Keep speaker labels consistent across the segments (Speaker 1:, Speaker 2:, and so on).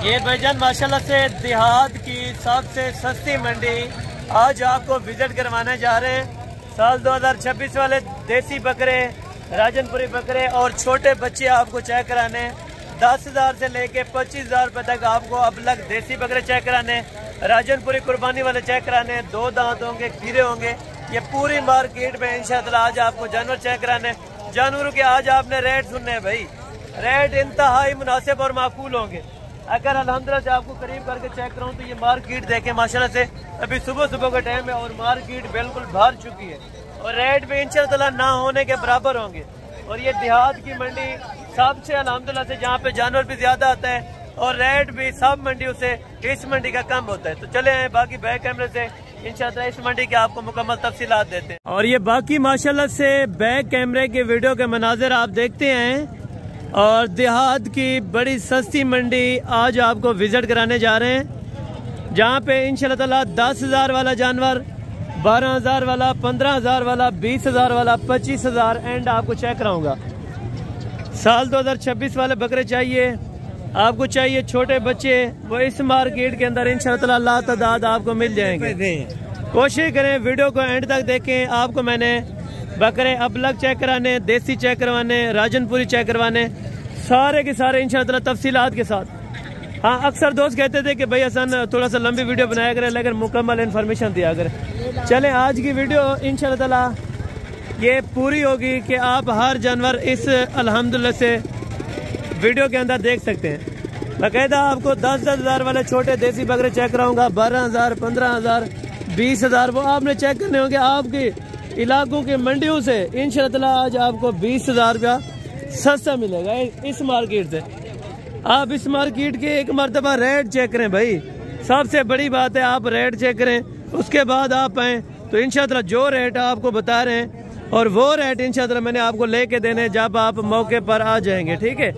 Speaker 1: ये भाईजान माशाल्लाह से देहात की सबसे सस्ती मंडी आज आपको विजिट करवाने जा रहे हैं। साल 2026 वाले देसी बकरे, राजनपुरी बकरे और छोटे बच्चे आपको चेक कराने। 10,000 से लेके 25,000 रुपए तक आपको अब लग देसी बकरे चेक कराने, राजनपुरी कुर्बानी वाले चेक कराने। 2 दांत होंगे, खीरे होंगे। ये पूरी मार्केट में इंशाअल्लाह आज आपको जानवर चेक कराने। जानवरों के आज आपने रेट सुनने हैं भाई, रेट इंतहाई मुनासिब और माकूल होंगे। अगर अल्हम्दुलिल्लाह से आपको करीब करके चेक कराऊं तो ये मार्केट देखें माशाल्लाह से अभी सुबह सुबह का टाइम है और मार्केट बिल्कुल भर चुकी है और रेट भी इंशाअल्लाह ना होने के बराबर होंगे। और ये देहात की मंडी सबसे अल्हम्दुलिल्लाह से जहाँ पे जानवर भी ज्यादा आता है और रेट भी सब मंडियों से इस मंडी का कम होता है। तो चले हैं बाकी बैक कैमरे से इंशाअल्लाह इस मंडी के आपको मुकम्मल तफसीलात देते हैं। और ये बाकी माशाल्लाह से बैक कैमरे के वीडियो के मनाजिर आप देखते हैं और देहात की बड़ी सस्ती मंडी आज आपको विजिट कराने जा रहे हैं, जहाँ पे इंशाअल्लाह 10,000 वाला जानवर, 12,000 वाला, 15,000 वाला, 20,000 वाला, 25,000 एंड आपको चेक कराऊंगा। साल 2026 वाले बकरे चाहिए आपको, चाहिए छोटे बच्चे, वो इस मार्केट के अंदर इंशाअल्लाह तादाद आपको मिल जाएंगे। कोशिश करें वीडियो को एंड तक देखें। आपको मैंने बकरे अबलग चेक कराने, देसी चेक करवाने, राजनपुरी चेक करवाने, सारे के सारे इंशाअल्लाह तफसीलात के साथ। हाँ, अक्सर दोस्त कहते थे कि भाई हसन थोड़ा सा लंबी वीडियो बनाया करें लेकिन मुकम्मल इन्फॉर्मेशन दिया करें। चलें आज की वीडियो इंशाअल्लाह ये पूरी होगी कि आप हर जानवर इस अल्हम्दुलिल्लाह से वीडियो के अंदर देख सकते हैं। बाकायदा आपको 10,000 वाले छोटे देसी बकरे चेक कराऊंगा, 12,000, 15,000, 20,000 वो आपने चेक करने होंगे आपके इलाकों के मंडियों से। इंशाअल्लाह आज आपको 20,000 रुपया सस्ता मिलेगा इस मार्केट से। आप इस मार्केट के एक मरतबा रेट चेक करें भाई, सबसे बड़ी बात है आप रेट चेक करें, उसके बाद आप आए तो इंशाअल्लाह जो रेट आपको बता रहे हैं और वो रेट इंशाअल्लाह मैंने आपको लेके देने जब आप मौके पर आ जाएंगे, ठीक है।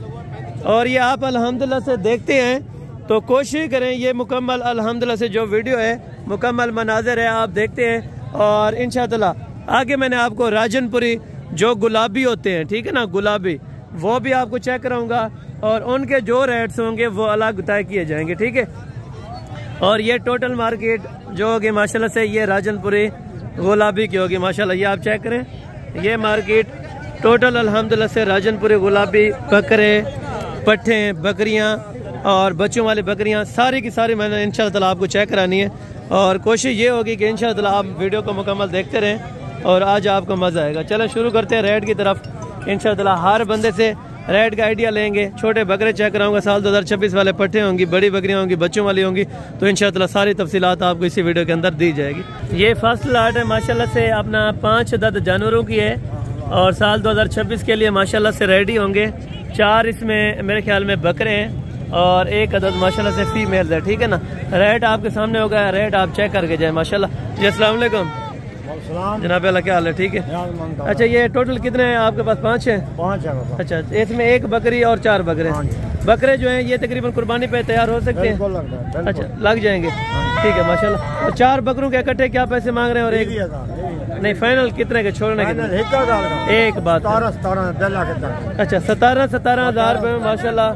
Speaker 1: और ये आप अल्हम्दुलिल्लाह से देखते हैं तो कोशिश करें ये मुकम्मल अल्हम्दुलिल्लाह से जो वीडियो है मुकम्मल मनाजिर है आप देखते हैं। और इंशाअल्लाह आगे मैंने आपको राजनपुरी जो गुलाबी होते हैं, ठीक है ना, गुलाबी, वो भी आपको चेक कराऊंगा और उनके जो रेट्स होंगे वो अलग तय किए जाएंगे, ठीक है। और ये टोटल मार्केट जो होगी माशाल्लाह से ये राजनपुरी गुलाबी की होगी माशाल्लाह। ये आप चेक करें, ये मार्केट टोटल अल्हम्दुलिल्लाह से राजनपुरी गुलाबी, बकरे, पट्ठे, बकरियां और बच्चों वाली बकरियां सारी की सारी मैंने इंशाअल्लाह आपको चेक करानी है। और कोशिश ये होगी कि इंशाअल्लाह आप वीडियो को मुकम्मल देखते रहें और आज आपको मजा आएगा। चलो शुरू करते हैं रेट की तरफ। इंशाअल्लाह हर बंदे से रेट का आइडिया लेंगे। छोटे बकरे चेक कराऊंगा, साल 2026 वाले पट्टे होंगी, बड़ी बकरियां होंगी, बच्चों वाली होंगी, तो इंशाअल्लाह सारी तफसीलात आपको इसी वीडियो के अंदर दी जाएगी। ये फर्स्ट लाट है माशाल्लाह से अपना 5 अदद जानवरों की है और साल 2026 के लिए माशाल्लाह से रेडी होंगे। 4 इसमें मेरे ख्याल में बकरे हैं और 1 अदद माशाल्लाह से फीमेल है, ठीक है ना। रेट आपके सामने होगा, रेट आप चेक करके जाए माशाल्लाह। जी अस्सलाम वालेकुम जनाब, अल्लाह क्या हाल है, ठीक है। अच्छा ये टोटल कितने हैं आपके पास? 5 है? 5 है। अच्छा इसमें 1 बकरी और 4 बकरे। बकरे जो हैं ये तकरीबन कुर्बानी पे तैयार हो सकते हैं? अच्छा लग जाएंगे, ठीक है माशाल्लाह। और 4 बकरों के इकट्ठे क्या पैसे मांग रहे हैं? और एक नहीं फाइनल कितने के छोड़ने के? एक बात। अच्छा 17,000 रुपये में माशाल्लाह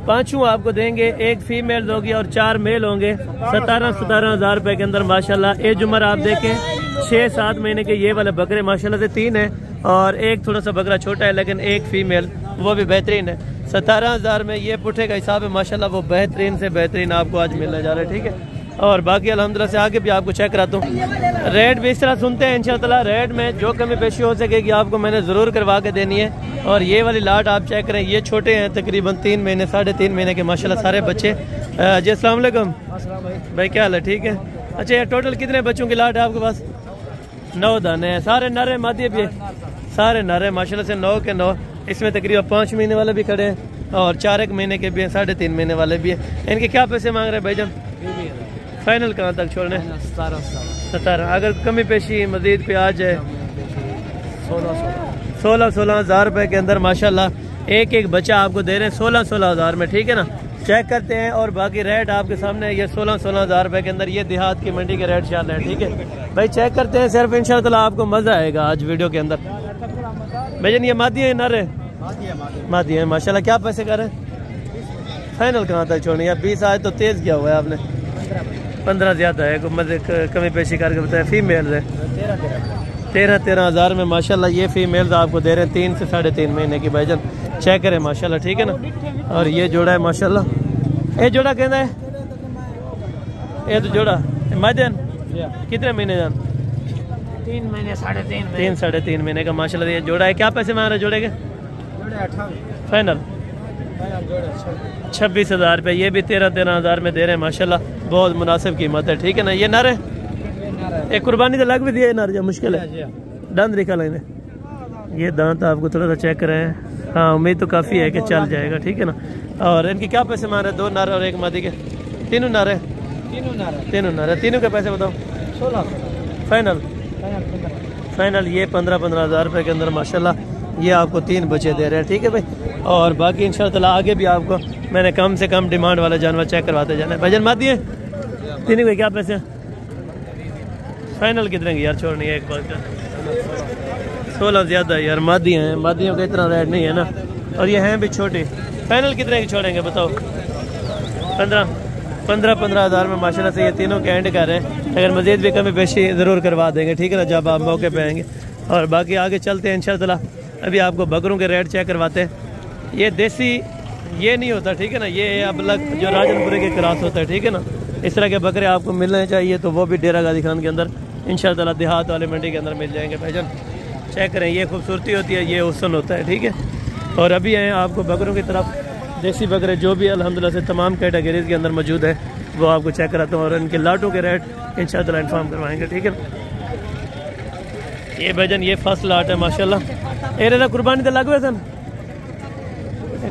Speaker 1: 5 आपको देंगे, 1 फीमेल होगी और 4 मेल होंगे। 17,000 रुपए के अंदर माशाल्लाह। एज उम्र आप देखें 6-7 महीने के ये वाले बकरे माशाल्लाह से 3 है और 1 थोड़ा सा बकरा छोटा है लेकिन 1 फीमेल, वो भी बेहतरीन है। 17,000 में ये पुठे का हिसाब है माशाल्लाह, वो बेहतरीन से बेहतरीन आपको आज मिलने जा रहा है, ठीक है। और बाकी अल्हम्दुलिल्लाह से आगे भी आपको चेक कराता हूँ। रेट भी इस तरह सुनते हैं इंशाअल्लाह, रेट में जो कमी पेशी हो सकेगी आपको मैंने ज़रूर करवा के देनी है। और ये वाली लाट आप चेक करें, ये छोटे हैं तकरीबन 3 महीने 3.5 महीने के माशाल्लाह सारे बच्चे। जी अस्सलाम वालेकुम भाई, क्या हाल है, ठीक है। अच्छा ये टोटल कितने बच्चों की लाट है आपके पास? 9 दाने हैं, सारे नरे मादी भी सारे नरे माशाल्लाह से 9 के 9। इसमें तकरीबन 5 महीने वाले भी खड़े हैं और 4 महीने के भी हैं, 3.5 महीने वाले भी हैं। इनके क्या पैसे मांग रहे हैं भाईजान? फाइनल कहाँ तक छोड़ने? 17। अगर कमी पेशी मजीद पे आ जाए 16,000 रुपए के अंदर माशाल्लाह एक बच्चा आपको दे रहे हैं 16,000 में, ठीक है ना। चेक करते हैं और बाकी रेट आपके सामने ये 16,000 रुपए के अंदर ये देहात की मंडी के रेट चल रहे हैं, ठीक है भाई। चेक करते हैं सिर्फ, इंशाअल्लाह आपको मजा आएगा आज वीडियो के अंदर। भाईजान ये मादी है नर है? मादी है माशाल्लाह। क्या पैसे कर रहे हैं? फाइनल कहाँ तक छोड़नी है? 20 आज तो तेज़ किया हुआ है आपने, 15 ज़्यादा है, मतलब कमी पेशी करके बताया। फीमेल है 13 हज़ार में माशाल्लाह। ये फीमेल्स आपको दे रहे हैं 3 से 3.5 महीने की भाईजान, चेक करें माशाल्लाह, ठीक है ना। और ये जोड़ा है माशाल्लाह, ये जोड़ा कहना है, ये तो जोड़ा माजन कितने महीने जान?
Speaker 2: 3 महीने
Speaker 1: 3.5 महीने का माशाल्लाह ये जोड़ा है। क्या पैसे मांग रहे जोड़े के? फाइनल 26,000 रुपये। ये भी 13 हज़ार में दे रहे हैं माशाल्लाह, बहुत मुनासिब कीमत है, ठीक है ना। ये नर है, एक कुर्बानी तो लग भी दिया नर, जो मुश्किल है दांत निकाल लेने। ये दांत आपको थोड़ा सा चेक करें। हाँ, उम्मीद तो काफ़ी है कि चल जाएगा, ठीक है ना। और इनके क्या पैसे मार रहे हैं? 2 नर और 1 मादी के, तीनों नर है, तीनों नर है। तीनों के पैसे बताओ?
Speaker 2: 16
Speaker 1: फाइनल ये 15 हज़ार रुपये के अंदर माशाल्लाह ये आपको 3 बच्चे दे रहे हैं, ठीक है भाई। और बाकी इंशाअल्लाह आगे भी आपको मैंने कम से कम डिमांड वाला जानवर चेक करवाते जाना है। भजन माती है तीनों के क्या पैसे हैं? फाइनल कितने की यार छोड़नी है? एक बात का 16 ज़्यादा यार, मादियाँ हैं, मादियों का इतना रेट नहीं है ना, और ये हैं भी छोटी। फाइनल कितने की छोड़ेंगे बताओ? 15 हज़ार में माशाल्लाह से ये तीनों के एंड कर रहे हैं। अगर मज़ीद भी कमी पेशी ज़रूर करवा देंगे, ठीक है ना, जब आप मौके पे आएंगे। और बाकी आगे चलते हैं इंशाअल्लाह। अभी आपको बकरों के रेट चेक करवाते हैं। ये देसी ये नहीं होता, ठीक है ना, ये अब लग जो राजनपुरे के क्रॉस होता है, ठीक है ना। इस तरह के बकरे आपको मिलने चाहिए तो वो भी डेरा गाजी खान के अंदर इंशाअल्लाह देहात वाले मंडी के अंदर मिल जाएंगे भाईजान। चेक करें, ये खूबसूरती होती है, ये हुस्न होता है, ठीक है। और अभी आए आपको बकरों की तरफ, देसी बकरे जो भी अल्हम्दुलिल्लाह से तमाम कैटेगरीज के अंदर मौजूद है वो आपको चेक कराता हूँ, और इनके लाटों के रेट इंशाअल्लाह इन्फॉर्म करवाएंगे, ठीक है। ये भाईजान ये फर्स्ट लाट है माशाल्लाह। एरे कुर्बानी तो लग हुए सन,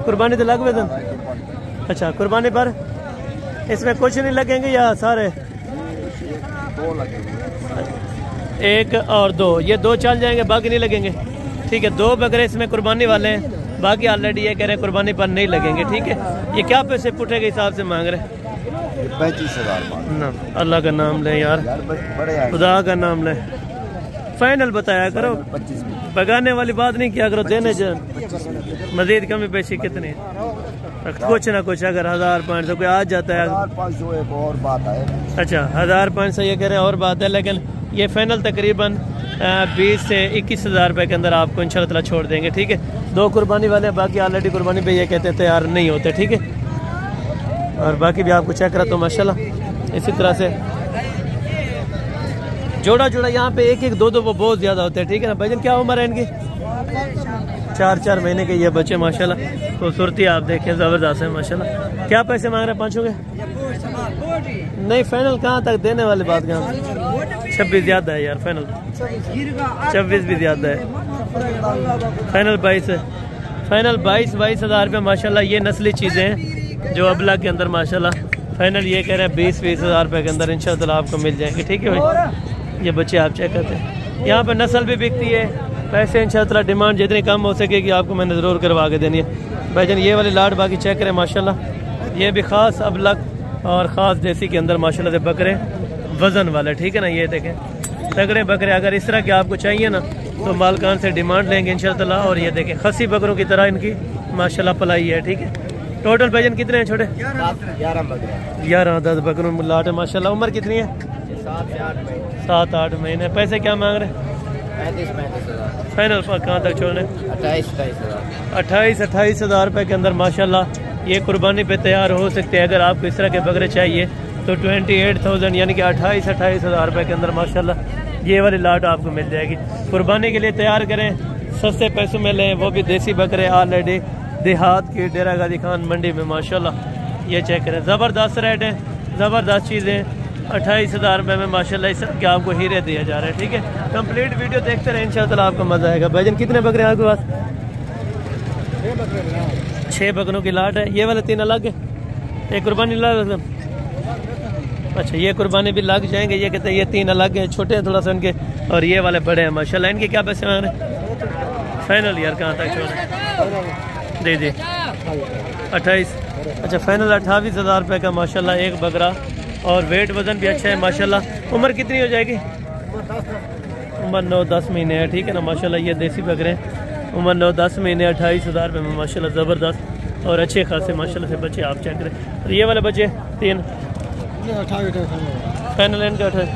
Speaker 1: कुर्बानी तो लग हुए सन। अच्छा, कुर्बानी पर इसमें कुछ नहीं लगेंगे या सारे?
Speaker 2: 2 लगेंगे,
Speaker 1: 1 और 2, ये 2 चल जाएंगे, बाकी नहीं लगेंगे, ठीक है। 2 बकरे इसमें कुर्बानी वाले हैं, बाकी ऑलरेडी ये कह रहे हैं कुर्बानी पर नहीं लगेंगे, ठीक है। ये क्या पैसे पुठे के हिसाब से मांग रहे हैं?
Speaker 2: 35,000
Speaker 1: ना, अल्लाह का नाम ले यार, खुदा का नाम ले। फाइनल बताया करो,
Speaker 2: 25
Speaker 1: बगाने वाली बात नहीं किया करो, देने मजीद कमी पेशी कितनी? कुछ ना कुछ, अगर 1500 कोई आ जाता है
Speaker 2: 1500 एक और बात है।
Speaker 1: अच्छा, 1500 ये कह रहे हैं और बात है, लेकिन ये फाइनल तकरीबन 20 से 21 हज़ार रुपये के अंदर आपको इंशाअल्लाह छोड़ देंगे, ठीक है। 2 कुर्बानी वाले, बाकी ऑलरेडी कुर्बानी पे ये कहते तैयार नहीं होते, ठीक है। और बाकी भी आपको चेक करा तो माशाल्लाह इसी तरह से जोड़ा यहाँ पे 1-1, 2-2 वो बहुत ज़्यादा होते हैं, ठीक है ना। भाईजान क्या उम्र है इनकी? 4 महीने के ये बच्चे माशाल्लाह, खूबसूरती आप देखें ज़बरदस्त है माशाल्लाह। क्या पैसे मांग रहे हैं पाँचों के? नहीं, फाइनल कहाँ तक देने वाली बात कहाँ? 26 ज़्यादा है यार, फाइनल 26 भी ज़्यादा है। फाइनल 22 है, फाइनल 22 हज़ार रुपये माशाल्लाह। ये नस्ली चीज़ें हैं जो अबला के अंदर माशाल्लाह फाइनल ये कह रहे हैं 20 हज़ार रुपये के अंदर इंशाअल्लाह आपको मिल जाएंगे, ठीक है भाई। ये बच्चे आप चेक करते हैं, यहाँ पर नस्ल भी बिकती है, पैसे इंशाअल्लाह डिमांड जितनी कम हो सकेगी आपको मैंने ज़रूर करवा के देनी है भाईजान। ये वाली लाट बाकी चेक करें माशाल्लाह, ये भी ख़ास अबलग और ख़ास देसी के अंदर माशाल्लाह से बकरे वज़न वाले, ठीक है ना। ये देखें तगड़े बकरे, अगर इस तरह के आपको चाहिए ना तो मालकान से डिमांड लेंगे इंशाअल्लाह। और ये देखें खसी बकरों की तरह इनकी माशाल्लाह पलाई है, ठीक है। टोटल भाईजान कितने हैं छोटे? 11-10 बकरों में लाट है माशाल्लाह। उम्र कितनी है? 7-8 महीने। पैसे क्या मांग रहे हैं?
Speaker 2: 35,000
Speaker 1: फाइनल पर कहाँ तक छोड़ने? 28 हज़ार रुपये के अंदर माशाल्लाह ये कुर्बानी पे तैयार हो सकते हैं। अगर आपको इस तरह के बकरे चाहिए तो 28,000 यानी कि 28 हज़ार रुपये के अंदर माशाल्लाह ये वाली लाट आपको मिल जाएगी। कुर्बानी के लिए तैयार करें, सस्ते पैसों में लें, वो भी देसी बकरे ऑलरेडी देहात की डेरा गाजी खान मंडी में माशाल्लाह। ये चेक करें, ज़बरदस्त रेट है, ज़बरदस्त चीज़ें। 28 हज़ार रुपये में माशाल्लाह इस तरह के आपको हीरे दिए जा रहे हैं, ठीक है। कंप्लीट वीडियो देखते रहे, इंशाअल्लाह आपको मज़ा आएगा। भाईजान कितने बकरे हैं आपके पास? 6 बकरों की लाट है। ये वाले 3 अलग है, एक कुर्बानी लग। अच्छा, ये कुर्बानी भी लग जाएंगे, ये कहते हैं ये 3 अलग हैं, छोटे हैं थोड़ा सा इनके, और ये वाले बड़े हैं माशाल्लाह। इनके क्या पैसे मांग रहे हैं? फाइनल यार कहाँ तक छोड़ दे 28। अच्छा, फाइनल 28 हज़ार रुपये का माशाल्लाह एक बकरा, और वेट वज़न भी अच्छा है माशाल्लाह। उम्र कितनी हो जाएगी? उम्र 9-10 महीने है, ठीक है ना माशाल्लाह। ये देसी बकरे हैं, उम्र 9-10 महीने, 28 हज़ार रुपये में माशाल्लाह ज़बरदस्त। और अच्छे खासे माशाल्लाह से बच्चे आप चेक करें। और ये वाले बच्चे 3 फाइनल इनका 28,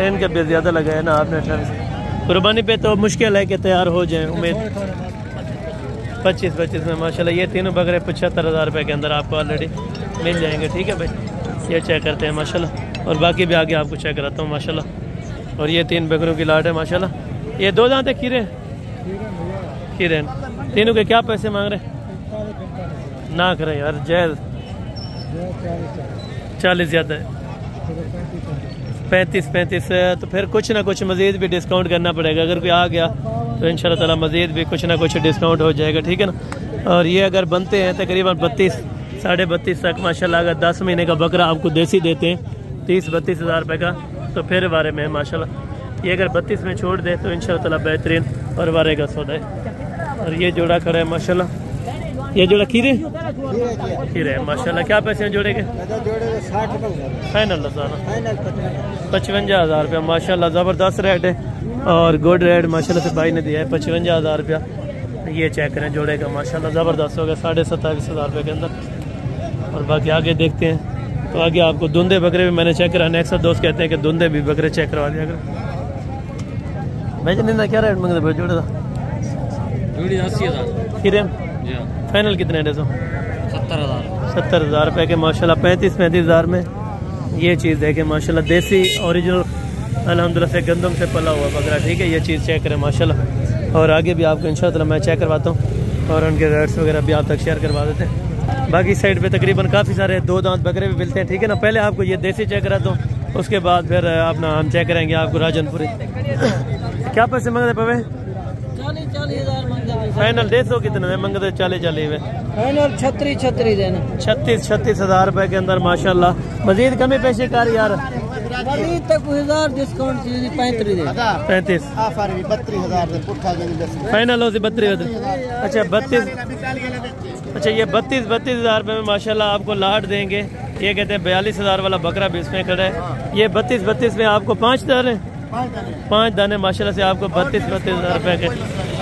Speaker 1: इनका भी ज़्यादा लगा है ना आपने 28। कुर्बानी पे तो मुश्किल है कि तैयार हो जाए, उम्मीद 25 में माशाल्लाह। ये तीनों बकरे 75,000 रुपये के अंदर आपको ऑलरेडी मिल जाएंगे। ठीक है भाई, ये चेक करते हैं माशाल्लाह। और बाकी भी आगे आपको चेक कराता हूँ माशाल्लाह। और ये 3 बकरों की लाट है माशाल्लाह। ये 2 दांत है, खीरे तीनों के क्या पैसे मांग रहे? ना करें यार, जायज़ 40 ज़्यादा है, 35 तो फिर कुछ ना कुछ मज़ीद भी डिस्काउंट करना पड़ेगा। अगर कोई आ गया तो इंशाल्लाह ताला मज़ीद भी कुछ ना कुछ डिस्काउंट हो जाएगा। ठीक है ना। और ये अगर बनते हैं तकरीबन 32 साढ़े 32 तक माशाल्लाह। अगर 10 महीने का बकरा आपको देसी देते हैं 30-32 हज़ार रुपये का, तो फिर बारे में माशाल्लाह। ये अगर 32 में छोड़ दे तो इंशाल्लाह ताला बेहतरीन और बारे का सौदा है। और ये जोड़ा खड़ा है माशाल्लाह। ये जोड़ा खीरे है माशाल्लाह। क्या पैसे हैं जोड़े के? फाइनल 55,000 रुपया माशाल्लाह। ज़बरदस्त रेट है और गुड रेट माशाल्लाह से भाई ने दिया है 55,000 रुपया। ये चेक करें जोड़े का माशाल्लाह, ज़बरदस्त होगा 27,500 रुपये के अंदर। और बाकी आगे देखते हैं। तो आगे आपको धुंधे बकरे भी मैंने चेक कराने, अक्सर दोस्त कहते हैं कि धुंधे भी बकरे चेक करवा दिया करो। भाई जी क्या रेट मंगते भाई जोड़े का?
Speaker 3: 80,000
Speaker 1: खीरे फाइनल कितने है? 70,000 रुपये के माशाल्लाह। 35,000 में ये चीज़ देखें माशाल्लाह, देसी ओरिजिनल अल्हम्दुलिल्लाह से गंदम से पला हुआ बकरा। ठीक है, ये चीज़ चेक करें माशाल्लाह। और आगे भी आपको इंशाल्लाह मैं चेक करवाता हूँ और उनके रेट्स वगैरह भी आप तक शेयर करवा देते हैं। बाकी साइड पे तकरीबन काफ़ी सारे 2 दांत बकरे भी मिलते हैं। ठीक है ना। पहले आपको ये देसी चेक कराता हूँ, उसके बाद फिर अपना हम चेक करेंगे आपको राजनपुरी। क्या पैसे मंगते पवे?
Speaker 3: 40,000
Speaker 1: फाइनल 150 कितने में मंगते? 40 में
Speaker 3: फाइनल 36 देना।
Speaker 1: 36 हज़ार रुपये के अंदर माशाल्लाह। मजीद कमी पेशी कर यार,
Speaker 3: मजीद तक 1000 डिस्काउंट 35 दे।
Speaker 1: 35 फाइनल हो 32। अच्छा 32। अच्छा ये 32 हज़ार रुपये में माशाल्लाह आपको लाट देंगे। ये कहते हैं 42,000 वाला बकरा भी इसमें खड़ा है। ये 32 में आपको 5 दाने माशाल्लाह से आपको 32 हज़ार रुपये के।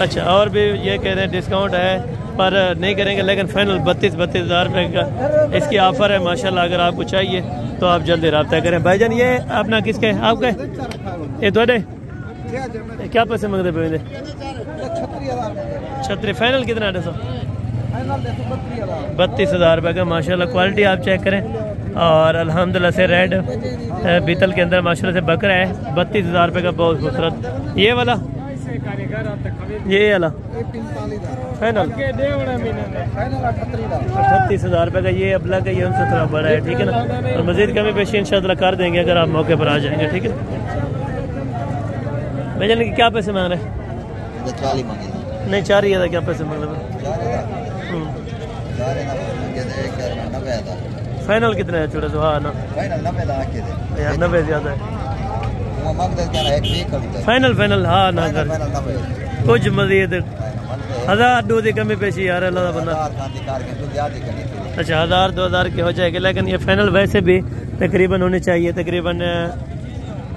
Speaker 1: अच्छा और भी ये कह रहे हैं डिस्काउंट है पर नहीं करेंगे, लेकिन फाइनल 32 हज़ार रुपये का इसकी ऑफ़र है माशाल्लाह। अगर आपको चाहिए तो आप जल्दी रब्ता करें। भाईजान ये अपना किसका है? आपका ये थोड़े क्या पैसे मंगते पे? 36 फाइनल कितना है? 32,000 रुपये का माशाल्लाह। क्वालिटी आप चेक करें और अल्हम्दुलिल्लाह से रेड बीतल के अंदर माशाल्लाह से बकरा है। 32,000 रुपये का बहुत खूबसूरत। ये वाला फाइनल 38,000 रुपये का। ये अबला का ये उनसे थोड़ा बड़ा है। ठीक है ना। और मजीद कमी पेशी इंशाल्लाह कर देंगे अगर आप मौके पर आ जाएंगे। ठीक है। भाईजान के क्या पैसे मांग रहे हैं? नहीं 4 ही था। क्या पैसे मांग रहे? फाइनल कितने है छोटे? हाँ ना यार 90 ज़्यादा है। फाइनल हाँ ना कर कुछ मजीद 1000 2 की कमी पेशी यार अल्लाह का बंदा। अच्छा 1000-2000 की हो जाएगी, लेकिन ये फाइनल वैसे भी तकरीबन होनी चाहिए। तकरीबन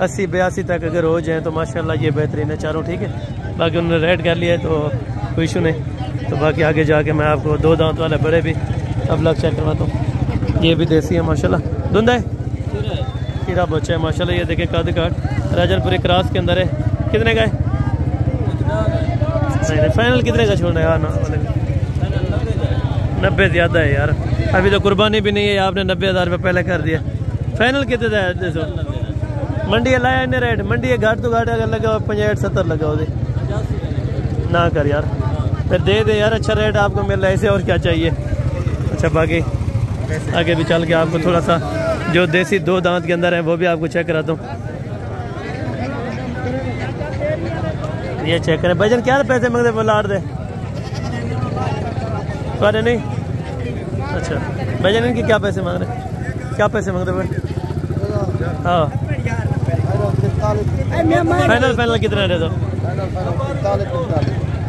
Speaker 1: 80-82 तक अगर हो जाए तो माशाल्लाह ये बेहतरीन है चारों। ठीक है। बाकी उन्होंने रेड कर लिया है तो कोई इशू नहीं। तो बाकी आगे जाके मैं आपको 2 दांत वाले बड़े भी अब लग चेक करवाता हूँ। ये भी देसी है माशाल्लाह। धुंधा है, कीड़ा बच्चा है माशाल्लाह। ये देखे कद काट राजनपुरी क्रॉस के अंदर है। कितने का है? नहीं फाइनल कितने का छोड़ना है? यार ना 90 ज़्यादा है यार। अभी तो कुर्बानी भी नहीं है, आपने 90,000 रुपये पहले कर दिया। फाइनल कितने का है? 200 मंडी लाया इन्हें रेट। मंडी है घाट तो घाट अगर लगा 65-70 लगा हो ना कर यार, फिर दे दे यार। अच्छा रेट आपको मिल रहा है, इसे और क्या चाहिए। अच्छा बाकी आगे भी चल के आपको थोड़ा सा जो देसी 2 दांत के अंदर है वो भी आपको चेक कराता हूँ। ये चेक करें। भाईजान क्या पैसे मंगते? वो लाट दे अरे नहीं। अच्छा भाईजान इनके क्या पैसे मांग रहे? क्या पैसे मांगते भाई? हाँ फाइनल कितना है?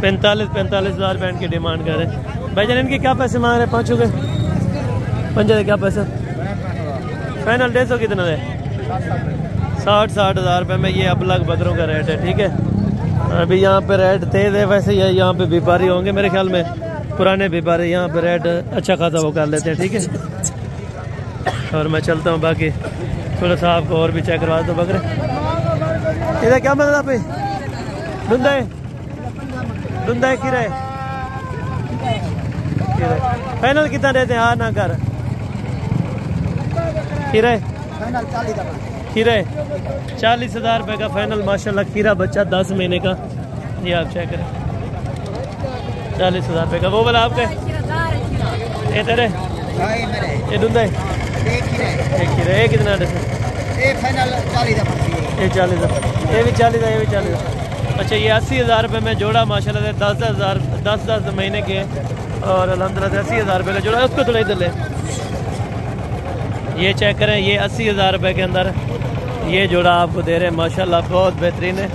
Speaker 1: 45,000 रुपये की डिमांड कर रहे हैं। भाईजान इनके क्या पैसे मांग रहे हैं? 5 के 5 क्या पैसे? फाइनल 150 कितना है? 60 हज़ार रुपये में ये अब अलग बकरों का रेट है। ठीक है। अभी यहाँ पे रेट तेज़ है, वैसे यहाँ पे व्यापारी होंगे मेरे ख्याल में पुराने भी बारे यहाँ पे रेट अच्छा खासा वो कर लेते हैं, ठीक है। और मैं चलता हूँ, बाकी थोड़ा सा आपको और भी चेक करवा देता हूँ बकरे। इधर क्या मतलब आप धुंधा है खीरा है। फाइनल कितना देते हैं? हाँ ना कर खीरा है, खीरा है 40,000 रुपये का फाइनल माशाल्लाह। खीरा बच्चा 10 महीने का, ये आप चेक करें 40,000 रुपये का। वो वाला आपका ये तेरे ये धुंधा है, एक खीरा है कितना देते? ये 40,000, ये भी 40,000, ये भी 40,000। अच्छा ये 80,000 रुपये में जोड़ा माशाल्लाह से 10 महीने के और अल्हम्दुलिल्लाह 80,000 रुपये का जोड़ा। उसको थोड़ा इधर ले, ये चेक करें, ये 80,000 रुपये के अंदर ये जोड़ा आपको दे रहे हैं माशाल्लाह। बहुत बेहतरीन है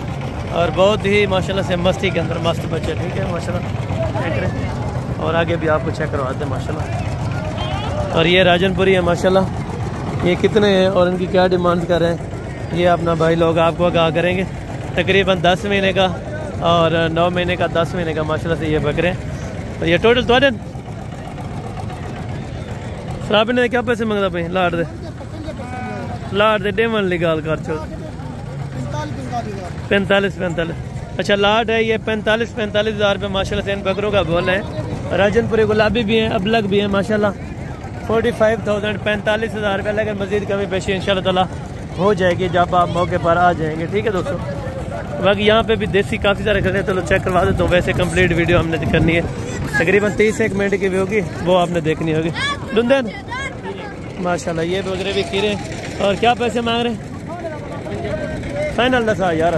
Speaker 1: और बहुत ही माशाल्लाह से मस्ती के अंदर मस्त बच्चे, ठीक है माशाल्लाह चेक करें। और आगे भी आपको चेक करवाते हैं माशाल्लाह। और ये राजनपुरी है माशाल्लाह। ये कितने हैं और इनकी क्या डिमांड कर रहे हैं ये अपना भाई लोग आपको आगाह करेंगे। तकरीबन 10 महीने का और 9 महीने का, 10 महीने का माशाल्लाह से ये बकरे। और ये टोटल तो सराबी ने क्या पैसे मंगता भाई? लाट दे डेमन लिगाल कर चो 45। अच्छा लाट है ये 45,000 रुपये माशाल्लाह से इन बकरों का बोल है। राजनपुरी गुलाबी भी हैं, अबलग भी हैं माशाल्लाह। 45,000 45,000 रुपये, लेकिन मजीद कमी पेशी इंशाल्लाह ताला हो जाएगी जब आप मौके पर आ जाएंगे, ठीक है दोस्तों। बाकी यहाँ पे भी देसी काफ़ी सारे खड़े हैं, चलो चेक करवा देता हूँ। वैसे कंप्लीट वीडियो हमने करनी है, तकरीबन 30 मिनट की भी होगी, वो आपने देखनी होगी। दुंदन माशाल्लाह ये बकरे भी खीरे। और क्या पैसे मांग रहे हैं? Final 10,000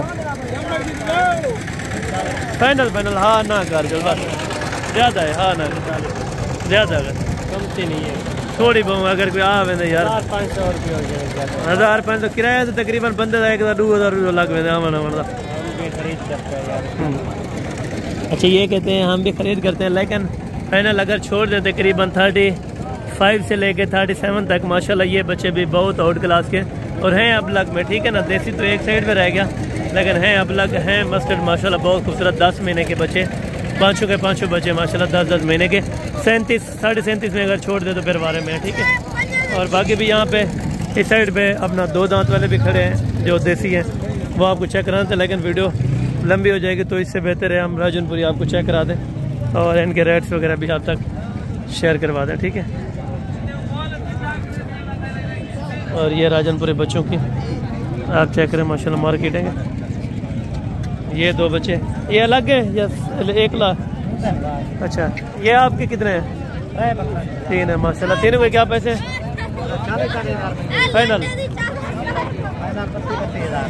Speaker 1: final. हाँ ना कर चल बस, ज़्यादा है। हाँ ना ज़्यादा है, कमती नहीं है थोड़ी बहुत। अगर कोई आवे तो यार 500 रुपये हो जाएगा। 1,500 किराया तो तकरीबन बंदे का 1,000-2,000 रुपये लग गए आवन का। खरीद करते हैं यार। अच्छा ये कहते हैं हम भी खरीद करते हैं, लेकिन फाइनल अगर छोड़ दे तकरीबन 35 से लेके 37 तक माशाल्लाह ये बच्चे भी बहुत आउट क्लास के और हैं अबलग में, ठीक है ना। देसी तो एक साइड में रह गया, लेकिन हैं अबलग हैं मस्टर्ड माशाल्लाह बहुत खूबसूरत। 10 महीने के बच्चे, 5 के 5 बच्चे माशाल्लाह 10 महीने के। 37 में अगर छोड़ दे तो फिर 12 में, ठीक है। और बाकी भी यहाँ पे इस साइड पे अपना 2 दांत वाले भी खड़े हैं जो देसी हैं, वो आपको चेक कराना था, लेकिन वीडियो लंबी हो जाएगी तो इससे बेहतर है हम राजनपुरी आपको चेक करा दें और इनके रेट्स वगैरह भी आप तक शेयर करवा दें, ठीक है। और ये राजनपुरी बच्चों की आप चेक करें माशाल्लाह मार्केटिंग है। ये 2 बच्चे ये अलग है या 1 लाख? अच्छा ये आपके कितने हैं? 3 है माशाल्लाह। 3 को क्या पैसे फाइनल?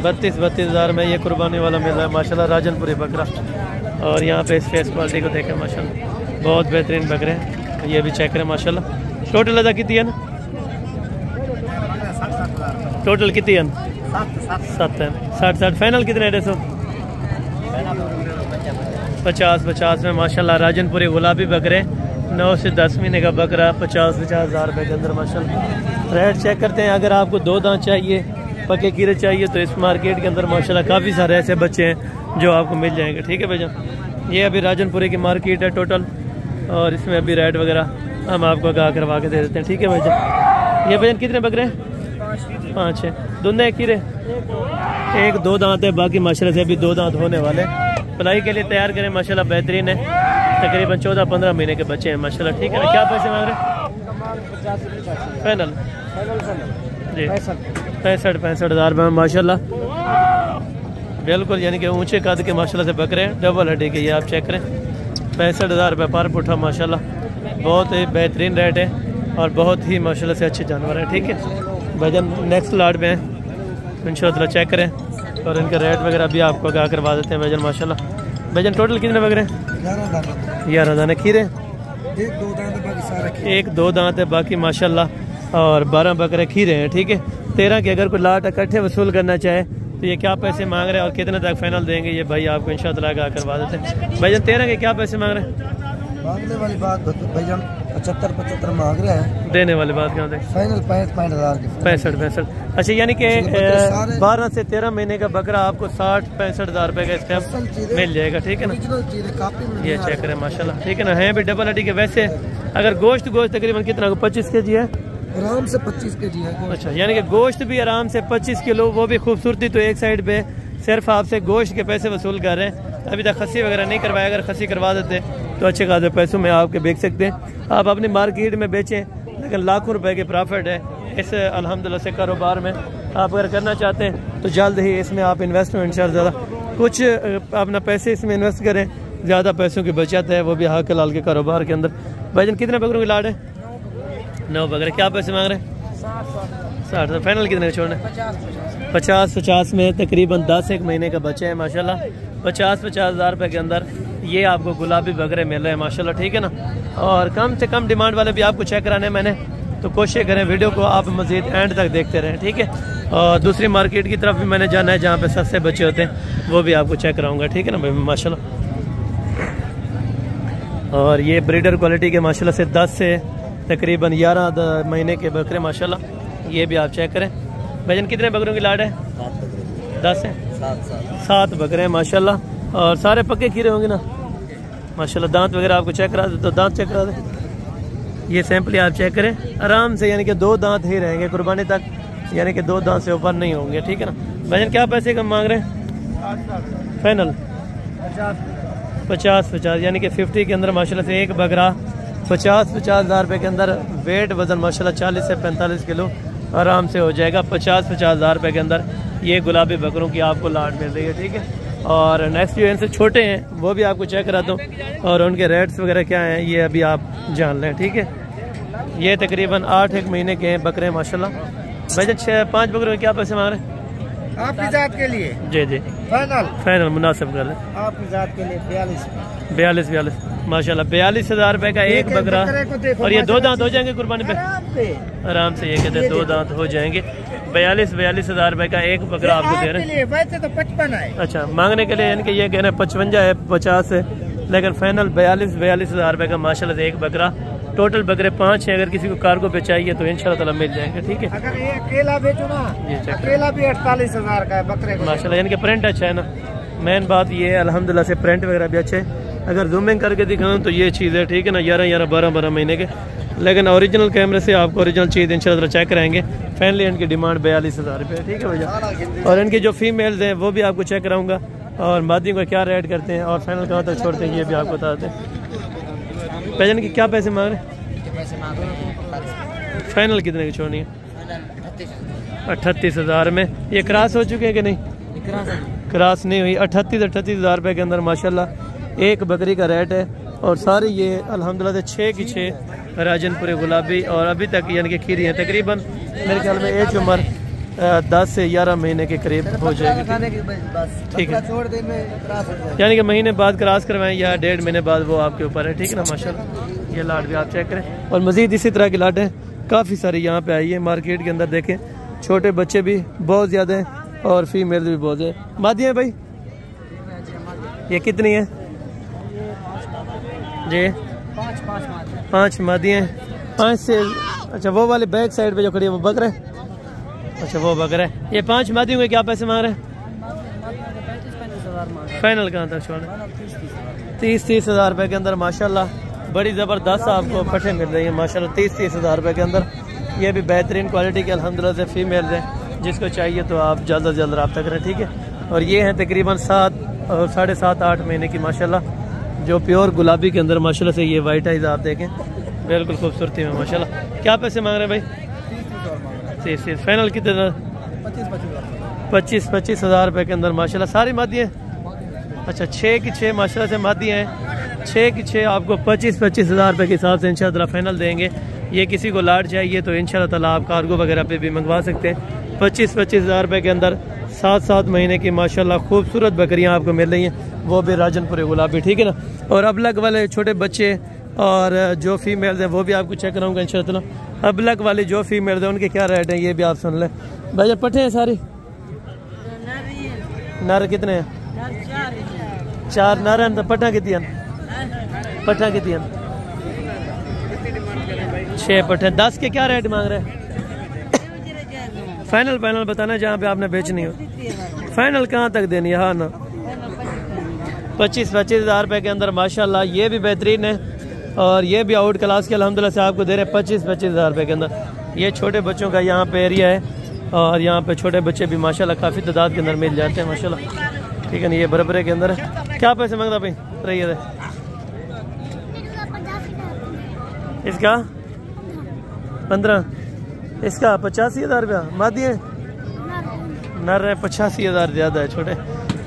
Speaker 1: 32,000 में ये कुर्बानी वाला मिल रहा है माशाल्लाह राजनपुरी बकरा। और यहाँ पे इस फेस क्वालिटी को देखें माशाल्लाह बहुत बेहतरीन बकरे हैं। ये भी चेक करें माशाल्लाह। टोटल अदा कितनी है ना? टोटल कितनी है? 7 है। 60 फाइनल कितने है? 50 में माशाल्लाह राजनपुरी गुलाबी बकरे 9 से 10 महीने का बकरा 50,000 रुपये के अंदर माशाल्लाह। रेट चेक करते हैं। अगर आपको 2 दांत चाहिए, पके कीरे चाहिए तो इस मार्केट के अंदर माशाल्लाह काफ़ी सारे ऐसे बच्चे हैं जो आपको मिल जाएंगे, ठीक है भाईजान। ये अभी राजनपुरी की मार्केट है टोटल, और इसमें अभी रेट वगैरह हम आपको आगाह करवा के दे देते हैं, ठीक है भाईजान। ये भाईजान कितने बकरे हैं? 5 है। धुंधे खीरे 1-2 दांत है, बाकी माशाल्लाह से अभी 2 दांत होने वाले। पलाई के लिए तैयार करें माशाल्लाह बेहतरीन है। तकरीबन 14-15 महीने के बच्चे हैं माशाल्लाह, ठीक है ना। क्या पैसे मांग रहे हैं फाइनल? जी 65,000 रुपये में माशाल्लाह बिल्कुल, यानी कि ऊंचे कद के माशाल्लाह से बकरे हैं, डबल हड्डी के। ये आप चेक करें 65,000 रुपये पर पुठा माशाल्लाह। बहुत ही बेहतरीन रेट है और बहुत ही माशाल्लाह से अच्छे जानवर हैं, ठीक है भाईजान। नेक्स्ट लाट में इंशाल्लाह चेक करें और इनके रेट वगैरह भी आपको आगाह करवा देते हैं भाईजान माशाल्लाह। भाईजान टोटल कितने बकरे हैं? 11 दाने खीरे, 1-2 दांत है बाकी माशाल्लाह, और 12 बकरे खीरे हैं, ठीक है। 13 के अगर कोई लाट इकट्ठे वसूल करना चाहे तो ये क्या पैसे मांग रहे हैं और कितने तक फाइनल देंगे ये भाई आपको इंशाल्लाह आगाह करवा देते हैं। भाईजान 13 के क्या पैसे मांग रहे हैं?
Speaker 2: मांगने वाली बात भाईजान 75 मांग रहे हैं।
Speaker 1: देने वाली बात क्या देख,
Speaker 2: फाइनल 65,000 की।
Speaker 1: 65। अच्छा, यानी कि 12 से 13 महीने का बकरा आपको 60-65 हज़ार रुपए का इस टाइम मिल जाएगा। ठीक है ना, ये चेक करें माशाल्लाह। ठीक है ना, है भी डबल हड्डी के। वैसे अगर गोश्त तकरीबन कितना 25 kg है
Speaker 2: आराम से 25 kg है।
Speaker 1: अच्छा, यानी कि गोश्त भी आराम से 25 किलो, वो भी खूबसूरती। तो एक साइड पे सिर्फ आपसे गोश्त के पैसे वसूल कर रहे हैं। अभी तक खस्सी वगैरह नहीं करवाया, अगर खस्सी करवा देते तो अच्छे खासे पैसों में आपके बेच सकते हैं। आप अपनी मार्केट में बेचें, लेकिन लाखों रुपए के प्रॉफिट है इस अल्हम्दुलिल्लाह से कारोबार में। आप अगर करना चाहते हैं तो जल्द ही इसमें आप इन्वेस्टमेंट ज़्यादा कुछ अपना पैसे इसमें इन्वेस्ट करें, ज़्यादा पैसों की बचत है, वो भी हाक लाल के कारोबार के अंदर। भाईजान कितने बकरों की लाड है? 9 बकरे। क्या पैसे मांग रहे हैं? 60। फाइनल कितने का छोड़ने? 50 में तकरीबन 10 महीने का बच्चा है माशाल्लाह। 50 हज़ार रुपये के अंदर ये आपको गुलाबी बकरे मिल रहे हैं माशाल्लाह। ठीक है ना, और कम से कम डिमांड वाले भी आपको चेक कराने मैंने, तो कोशिश करें वीडियो को आप मज़ीद एंड तक देखते रहें। ठीक है, और दूसरी मार्केट की तरफ भी मैंने जाना है जहाँ पे सस्ते बच्चे होते हैं, वो भी आपको चेक कराऊंगा। ठीक है ना भाई माशाल्लाह। और ये ब्रीडर क्वालिटी के माशाल्लाह से 10 से तकरीबन 11 महीने के बकरे माशाल्लाह, ये भी आप चेक करें। भाईजान कितने बकरों की लाड है? 10 है। 7 बकरे हैं माशाल्लाह, और सारे पक्के खीरे होंगे ना माशाल्लाह। दांत वगैरह आपको चेक करा दे तो दांत चेक करा दे, ये सैंपल आप चेक करें आराम से, यानी कि 2 दांत ही रहेंगे कुर्बानी तक, यानी कि 2 दांत से ऊपर नहीं होंगे। ठीक है ना भाईजान, क्या पैसे कम मांग रहे हैं? फाइनल 50, यानी कि 50 के अंदर माशाल्लाह से एक बकरा 50 हज़ार रुपये के अंदर। वेट वजन माशाल्लाह 40 से 45 किलो आराम से हो जाएगा। 50 हज़ार रुपये के अंदर ये गुलाबी बकरों की आपको लाट मिल रही है। ठीक है, और नेक्स्ट जो इनसे छोटे हैं वो भी आपको चेक कराता हूँ, और उनके रेट्स वगैरह क्या हैं ये अभी आप जान लें। ठीक है, ये तकरीबन 8 महीने के हैं बकरे माशाल्लाह। भाईजान 5 बकरों के क्या पैसे मांग रहे हैं?
Speaker 2: आपकी जात के लिए
Speaker 1: जी फाइनल मुनासिब कर लें।
Speaker 2: आपकी जात के लिए
Speaker 1: 42 माशाल्लाह। 42 हज़ार रुपये का एक बकरा, और ये 2 दांत हो जाएंगे कुर्बानी पे आराम से। ये कहते हैं 2 दांत हो जाएंगे। 42 हज़ार रुपये का एक बकरा आपको दे रहे हैं।
Speaker 2: वैसे तो 55 है।
Speaker 1: अच्छा, मांगने के लिए यानी कि ये कह रहे हैं 55 है, 50 है, लेकिन फाइनल 42 हज़ार रुपये का माशाल्लाह से एक बकरा। टोटल बकरे 5 हैं, अगर किसी को कार्गो पे चाहिए तो इंशाल्लाह ताला मिल जाएंगे। ठीक है,
Speaker 2: अगर ये अकेला बेचो ना, अकेला भी 48 हज़ार का है बकरे को
Speaker 1: माशाल्लाह। यानी कि प्रिंट अच्छा है ना, मेन बात ये है अल्हम्दुलिल्लाह से प्रिंट वगैरह भी अच्छे है। अगर जूमिंग करके दिखाऊं तो ये चीज़ है। ठीक है ना, 11 12 महीने के, लेकिन ओरिजिनल कैमरे से आपको ओरिजिनल चीज़ इंशाल्लाह चेक कराएंगे। फाइनली इनकी डिमांड 42 हज़ार रुपये। ठीक है भैया, और इनकी जो फीमेल्स हैं वो भी आपको चेक कराऊंगा, और मादियों का क्या रेट करते हैं और फाइनल कहाँ तक छोड़ते हैं ये भी आपको बताते हैं। पैजन की क्या पैसे मांग रहे हैं? फाइनल कितने की छोड़नी है? 38 हज़ार में। ये क्रॉस हो चुके हैं कि नहीं? क्रॉस नहीं हुई। 38 हज़ार रुपये के अंदर माशाल्लाह एक बकरी का रेट है, और सारी ये अल्हम्दुलिल्लाह 6 की 6 राजनपुरी गुलाबी, और अभी तक यानी कि खीरी है। तकरीबन मेरे ख्याल में एज उम्र 10 से 11 महीने के करीब हो जाएगी। ठीक है, यानी कि महीने बाद क्रॉस करवाएं या 1.5 महीने बाद, वो आपके ऊपर है। ठीक है ना माशाल्लाह। ये लाट भी आप चेक करें, और मज़ीद इसी तरह की लाटें काफ़ी सारी यहाँ पे आई है मार्केट के अंदर। देखें छोटे बच्चे भी बहुत ज़्यादा हैं, और फीमेल भी बहुत है। मादी है भाई, ये कितनी है जी? 5 मादी हैं। 5 से, अच्छा वो वाले बैक साइड पे जो खड़ी है वो बकरे? अच्छा वो बकरे। ये 5 मादियों के क्या पैसे मांग रहे हैं? फाइनल कहाँ तक छोड़े? 30 हज़ार रुपये के अंदर माशाल्लाह बड़ी ज़बरदस्त आपको फटे मिल रही है माशाल्लाह। 30 हज़ार रुपये के अंदर ये भी बेहतरीन क्वालिटी के अल्हम्दुलिल्लाह से फीमेल हैं। जिसको चाहिए तो आप जल्द से जल्द रब्ता करें। ठीक है, और ये हैं तकरीबन 7.5-8 महीने की माशाल्लाह, जो प्योर गुलाबी के अंदर माशाल्लाह से ये वाइट आइज आप देखें बिल्कुल खूबसूरती में माशाल्लाह। क्या पैसे मांग रहे हैं भाई? 30। फाइनल कितने? 25 हज़ार रुपये के अंदर माशाल्लाह। सारी मादी हैं? अच्छा 6 की 6 माशाल्लाह से मादी हैं। 6 की 6 आपको 25 हज़ार रुपये के हिसाब से इंशाल्लाह फाइनल देंगे। ये किसी को लाट चाहिए तो इंशाल्लाह ताला आप कार्गो वगैरह पे भी मंगवा सकते हैं। 25 हज़ार रुपये के अंदर 7 महीने की माशाल्लाह खूबसूरत बकरियां आपको मिल रही हैं, वो भी राजनपुरी गुलाबी। ठीक है ना, और अबलग वाले छोटे बच्चे और जो फीमेल्स हैं वो भी आपको चेक कराऊंगा इंशाल्लाह। अबलग वाली जो फीमेल्स हैं उनके क्या रेट हैं ये भी आप सुन लें। भाई पट्टे हैं सारी? नर कितने हैं? 4 नर हैं। तो पट्टा कितनी हैं? पट्टा कितनी हैं? 6 पट्टे 10 के क्या रेट मांग रहे हैं? फाइनल फाइनल बताना जहाँ पे आपने बेचनी हो। फाइनल कहाँ तक देनी है? हाँ ना 25 हज़ार रुपये के अंदर माशाल्लाह ये भी बेहतरीन है और ये भी आउट क्लास के अल्हम्दुलिल्लाह से आपको दे रहे हैं 25 हज़ार रुपये के अंदर। ये छोटे बच्चों का यहाँ पे एरिया है और यहाँ पे छोटे बच्चे भी माशाल्लाह काफ़ी तादाद के अंदर मिल जाते हैं माशाल्लाह। ठीक है ना, ये बराबर के अंदर है। क्या पैसे मांगता भाई? रहिए इसका 15, इसका 85,000 रुपया मादी है। नर है 85,000 ज़्यादा है छोटे।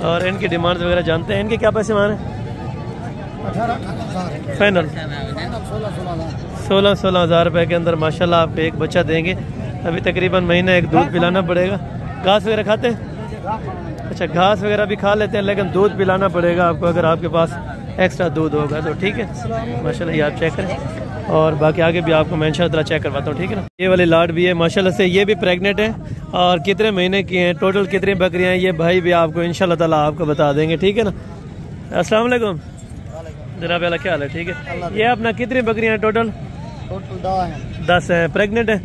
Speaker 1: और इनकी डिमांड वगैरह जानते हैं। इनके क्या पैसे मारे?
Speaker 2: 18,000
Speaker 1: फाइनल 16 हज़ार रुपये के अंदर माशाल्लाह आप एक बच्चा देंगे। अभी तकरीबन महीना एक दूध पिलाना पड़ेगा। घास वगैरह खाते हैं? अच्छा घास वगैरह भी खा लेते हैं लेकिन दूध पिलाना पड़ेगा आपको अगर आपके पास एक्स्ट्रा दूध होगा तो। ठीक है माशाल्लाह, ये आप चेक करें और बाकी आगे भी आपको मैं इंशाल्लाह चेक करवाता हूँ। ठीक है ना, ये वाली लाट भी है माशाल्लाह से, ये भी प्रेग्नेंट है और कितने महीने की हैं, टोटल कितनी बकरियां हैं ये भाई भी आपको इंशाल्लाह ताला आपको बता देंगे। ठीक है ना। अस्सलाम वालेकुम जनाब, वाला क्या हाल है? ठीक है, ये अपना कितनी बकरियां हैं टोटल? 10 है। प्रेग्नेंट है?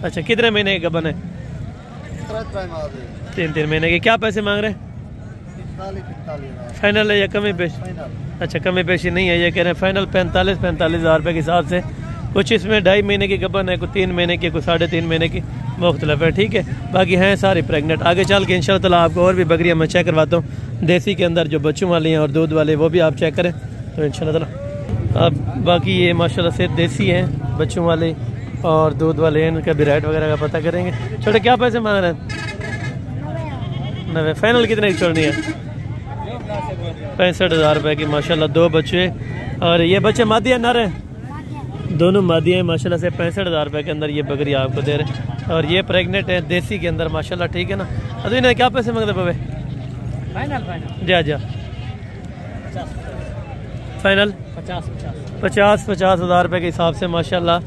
Speaker 1: अच्छा कितने महीने की गबन है? 3 महीने की। क्या पैसे मांग रहे हैं? फाइनल है या कमी पेश? अच्छा कमी पेशी नहीं है, ये कह रहे हैं फाइनल 45 हज़ार रुपये के हिसाब से। कुछ इसमें 2.5 महीने की गबन है, कुछ 3 महीने की, कुछ 3.5 महीने की, मुख्तलिफ है। ठीक है, बाकी हैं सारी प्रेग्नेंट। आगे चल के इंशाल्लाह ताला आपको और भी बकरियां मैं चेक करवाता हूँ देसी के अंदर जो बच्चों वाली हैं और दूध वाले, वो भी आप चेक करें तो इंशाल्लाह ताला। अब बाकी ये माशाल्लाह से देसी हैं बच्चों वाले और दूध वाले हैं, इनका भी रेट वगैरह का पता करेंगे। छोटे क्या पैसे मांग रहे हैं? 90। फाइनल कितने की छोड़नी है? 65 हज़ार रुपये की माशाल्लाह। 2 बच्चे और ये बच्चे मादी है नर है? दोनों मादी हैं माशाल्लाह से। 65 हज़ार रुपये के अंदर ये बकरी आपको दे रहे हैं और ये प्रेग्नेंट है देसी के अंदर माशाल्लाह। ठीक है ना। अभी इन्हें क्या पैसे मांगते पावे? फाइनल जा फाइनल 50 हज़ार रुपये के हिसाब से माशाल्लाह।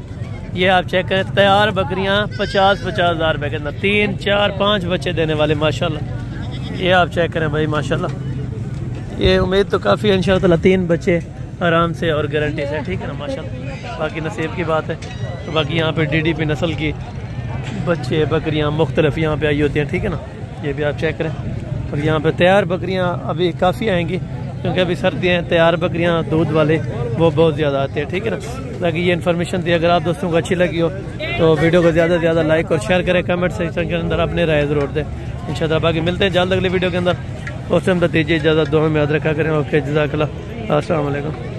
Speaker 1: ये आप चेक करें, तैयार बकरियां 50 हज़ार रुपये के अंदर 3, 4, 5 बच्चे देने वाले माशाल्लाह। ये आप चेक करें भाई माशाल्लाह। ये उम्मीद तो काफ़ी है इंशाल्लाह ताला 3 बच्चे आराम से और गारंटी से। ठीक है ना माशाल्लाह, बाकी नसीब की बात है। तो बाकी यहाँ पे DDP नस्ल की बच्चे बकरियाँ मुख्तलिफ यहाँ पे आई होती हैं। ठीक है ना, ये भी आप चेक करें। और यहाँ पे तैयार बकरियाँ अभी काफ़ी आएंगी क्योंकि अभी सर्दियाँ हैं। तैयार बकरियाँ दूध वाले वो बहुत ज़्यादा आते हैं। ठीक है ना, ताकि ये इन्फॉर्मेशन थी अगर आप दोस्तों को अच्छी लगी हो तो वीडियो को ज़्यादा से ज़्यादा लाइक और शेयर करें। कमेंट सेक्शन के अंदर अपने राय ज़रूर दें इंशाल्लाह। बाकी मिलते हैं जल्द अगले वीडियो के अंदर। उस टाइम तक दीजिए इजाज़त, दुआ में याद रखा करें। ओके जज़ाकल्लाह, अस्सलाम वालेकुम।